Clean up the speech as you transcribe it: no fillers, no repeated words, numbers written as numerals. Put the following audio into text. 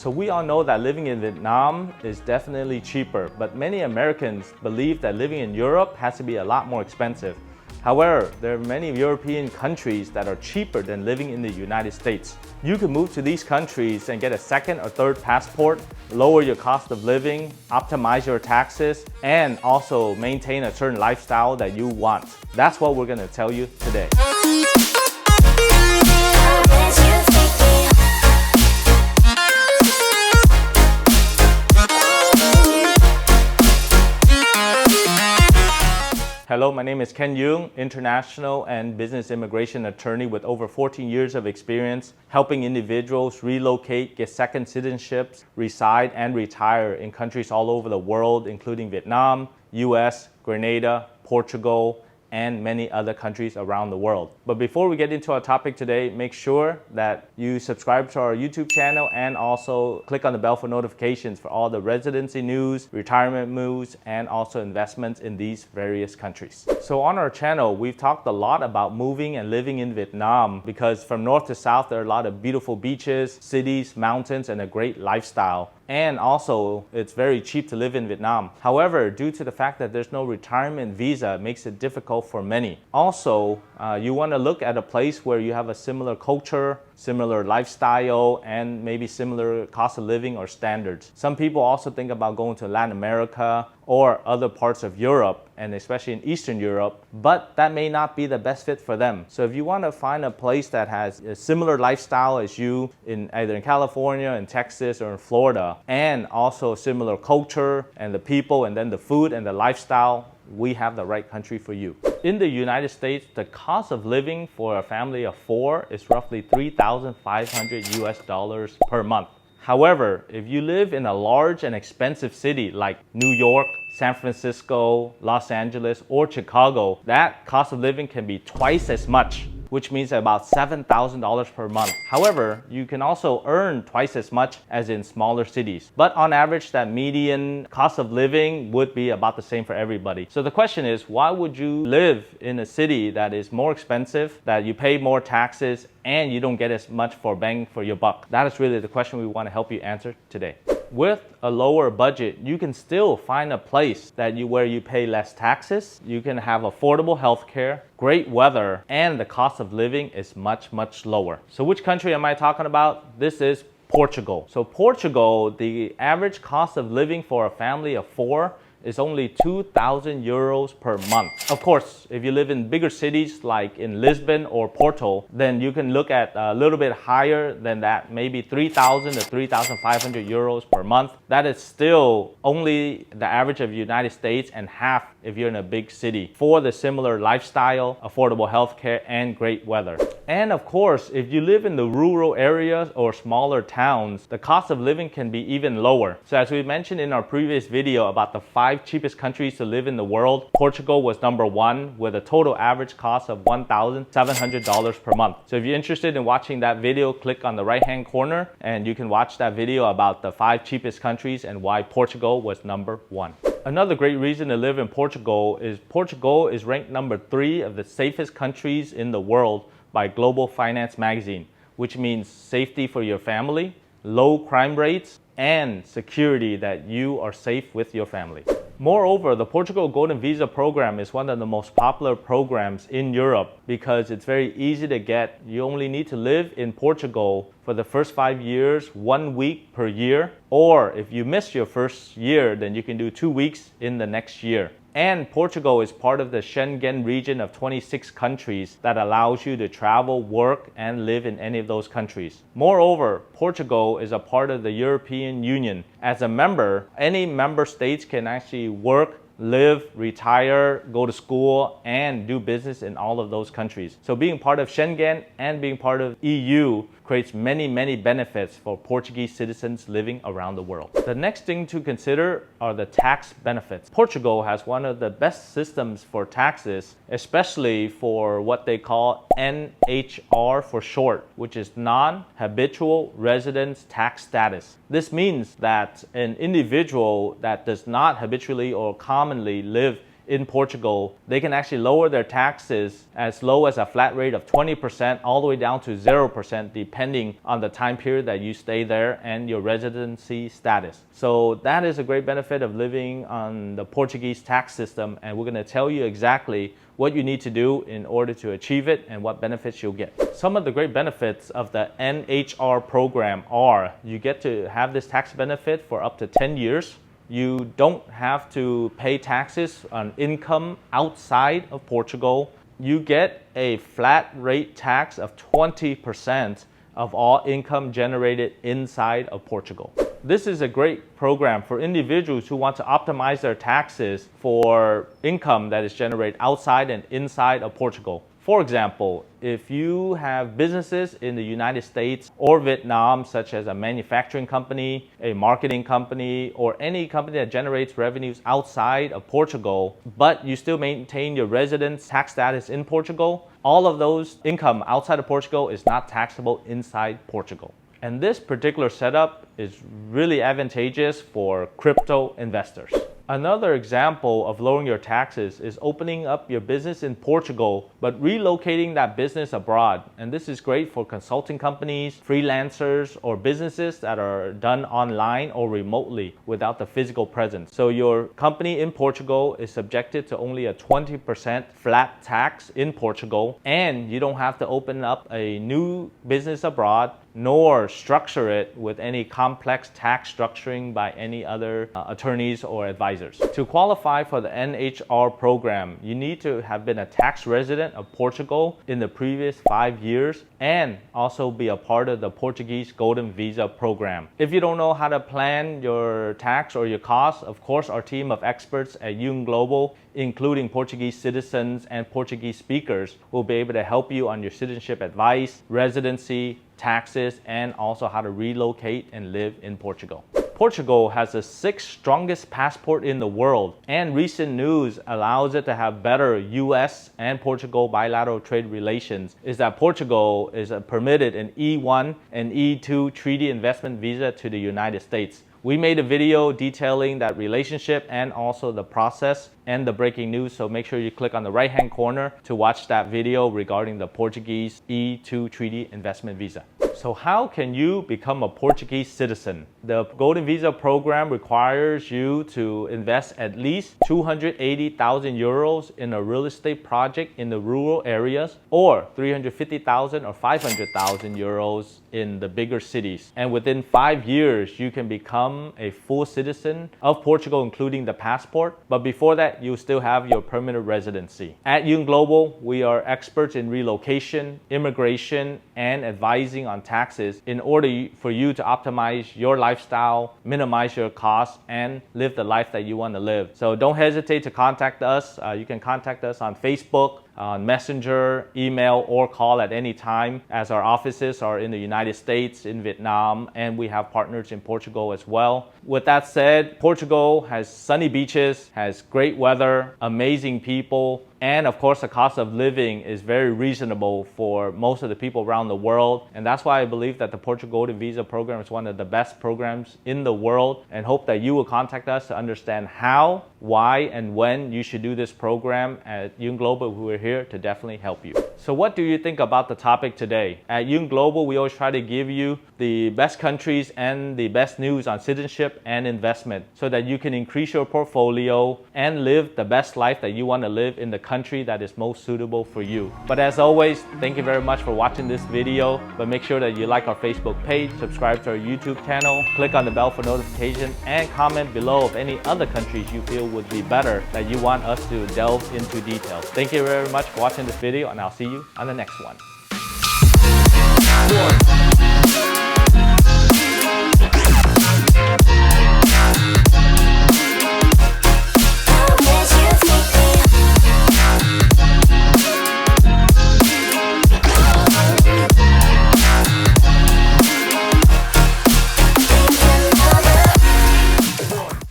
So we all know that living in Vietnam is definitely cheaper, but many Americans believe that living in Europe has to be a lot more expensive. However, there are many European countries that are cheaper than living in the United States. You can move to these countries and get a second or third passport, lower your cost of living, optimize your taxes, and also maintain a certain lifestyle that you want. That's what we're going to tell you today. Hello, my name is Ken Duong, international and business immigration attorney with over 14 years of experience helping individuals relocate, get second citizenships, reside and retire in countries all over the world, including Vietnam, US, Grenada, Portugal, and many other countries around the world. But before we get into our topic today, make sure that you subscribe to our YouTube channel and also click on the bell for notifications for all the residency news, retirement moves, and also investments in these various countries. So on our channel, we've talked a lot about moving and living in Vietnam because from north to south, there are a lot of beautiful beaches, cities, mountains, and a great lifestyle. And also, it's very cheap to live in Vietnam. However, due to the fact that there's no retirement visa, it makes it difficult for many. Also, you want to look at a place where you have a similar culture, similar lifestyle, and maybe similar cost of living or standards. Some people also think about going to Latin America or other parts of Europe, and especially in Eastern Europe, but that may not be the best fit for them. So if you want to find a place that has a similar lifestyle as you in either in California, in Texas, or in Florida, and also similar culture and the people and then the food and the lifestyle, we have the right country for you. In the United States, the cost of living for a family of 4 is roughly $3,500 US per month. However, if you live in a large and expensive city like New York, San Francisco, Los Angeles, or Chicago, that cost of living can be twice as much, which means about $7,000 per month. However, you can also earn twice as much as in smaller cities. But on average, that median cost of living would be about the same for everybody. So the question is, why would you live in a city that is more expensive, that you pay more taxes, and you don't get as much for bang for your buck? That is really the question we want to help you answer today. With a lower budget, you can still find a place where you pay less taxes, you can have affordable healthcare, great weather, and the cost of living is much, much lower. So which country am I talking about? This is Portugal. So Portugal, the average cost of living for a family of 4 is only 2,000 euros per month. Of course, if you live in bigger cities like in Lisbon or Porto, then you can look at a little bit higher than that, maybe 3,000 to 3,500 euros per month. That is still only the average of the United States and half if you're in a big city for the similar lifestyle, affordable healthcare, and great weather. And of course, if you live in the rural areas or smaller towns, the cost of living can be even lower. So as we mentioned in our previous video about the 5 cheapest countries to live in the world, Portugal was number 1 with a total average cost of $1,700 per month. So if you're interested in watching that video, click on the right-hand corner and you can watch that video about the 5 cheapest countries and why Portugal was number 1. Another great reason to live in Portugal is ranked number 3 of the safest countries in the world by Global Finance magazine, which means safety for your family, low crime rates, and security that you are safe with your family. Moreover, the Portugal Golden Visa program is one of the most popular programs in Europe because it's very easy to get. You only need to live in Portugal for the first 5 years, 1 week per year. Or if you miss your first year, then you can do 2 weeks in the next year. And Portugal is part of the Schengen region of 26 countries that allows you to travel, work, and live in any of those countries. Moreover, Portugal is a part of the European Union. As a member, any member states can actually work, live, retire, go to school, and do business in all of those countries. So being part of Schengen and being part of EU creates many benefits for Portuguese citizens living around the world. The next thing to consider are the tax benefits. Portugal has one of the best systems for taxes, especially for what they call NHR for short, which is non-habitual residence tax status. This means that an individual that does not habitually or commonly live in Portugal, they can actually lower their taxes as low as a flat rate of 20% all the way down to 0% depending on the time period that you stay there and your residency status. So that is a great benefit of living on the Portuguese tax system, and we're going to tell you exactly what you need to do in order to achieve it and what benefits you'll get. Some of the great benefits of the NHR program are you get to have this tax benefit for up to 10 years. You don't have to pay taxes on income outside of Portugal. You get a flat rate tax of 20% of all income generated inside of Portugal. This is a great program for individuals who want to optimize their taxes for income that is generated outside and inside of Portugal. For example, if you have businesses in the United States or Vietnam, such as a manufacturing company, a marketing company, or any company that generates revenues outside of Portugal, but you still maintain your residence tax status in Portugal, all of those income outside of Portugal is not taxable inside Portugal. And this particular setup is really advantageous for crypto investors. Another example of lowering your taxes is opening up your business in Portugal, but relocating that business abroad. And this is great for consulting companies, freelancers, or businesses that are done online or remotely without the physical presence. So your company in Portugal is subjected to only a 20% flat tax in Portugal, and you don't have to open up a new business abroad nor structure it with any complex tax structuring by any other attorneys or advisors. To qualify for the NHR program, you need to have been a tax resident of Portugal in the previous 5 years and also be a part of the Portuguese Golden Visa program. If you don't know how to plan your tax or your costs, of course our team of experts at Duong Global, including Portuguese citizens and Portuguese speakers, will be able to help you on your citizenship advice, residency, taxes, and also how to relocate and live in Portugal. Portugal has the 6th strongest passport in the world, and recent news allows it to have better US and Portugal bilateral trade relations is that Portugal is permitted an E1 and E2 treaty investment visa to the United States. We made a video detailing that relationship and also the process and the breaking news, so make sure you click on the right hand corner to watch that video regarding the Portuguese E2 treaty investment visa. So how can you become a Portuguese citizen? The Golden Visa program requires you to invest at least 280,000 euros in a real estate project in the rural areas, or 350,000 or 500,000 euros in the bigger cities. And within 5 years, you can become a full citizen of Portugal, including the passport. But before that, you still have your permanent residency. At Duong Global, we are experts in relocation, immigration, and advising on taxes in order for you to optimize your lifestyle, minimize your costs, and live the life that you want to live. So don't hesitate to contact us. You can contact us on Facebook, on Messenger, email, or call at any time, as our offices are in the United States, in Vietnam, and we have partners in Portugal as well. With that said, Portugal has sunny beaches, has great weather, amazing people, and of course the cost of living is very reasonable for most of the people around the world. And that's why I believe that the Portugal Golden Visa program is one of the best programs in the world, and hope that you will contact us to understand how, why, and when you should do this program. At Duong Global, we're here to definitely help you. So what do you think about the topic today? At Duong Global, we always try to give you the best countries and the best news on citizenship and investment so that you can increase your portfolio and live the best life that you want to live in the country that is most suitable for you. But as always, thank you very much for watching this video. But make sure that you like our Facebook page, subscribe to our YouTube channel, click on the bell for notifications, and comment below of any other countries you feel would be better that you want us to delve into details. Thank you very much for watching this video, and I'll see you on the next one.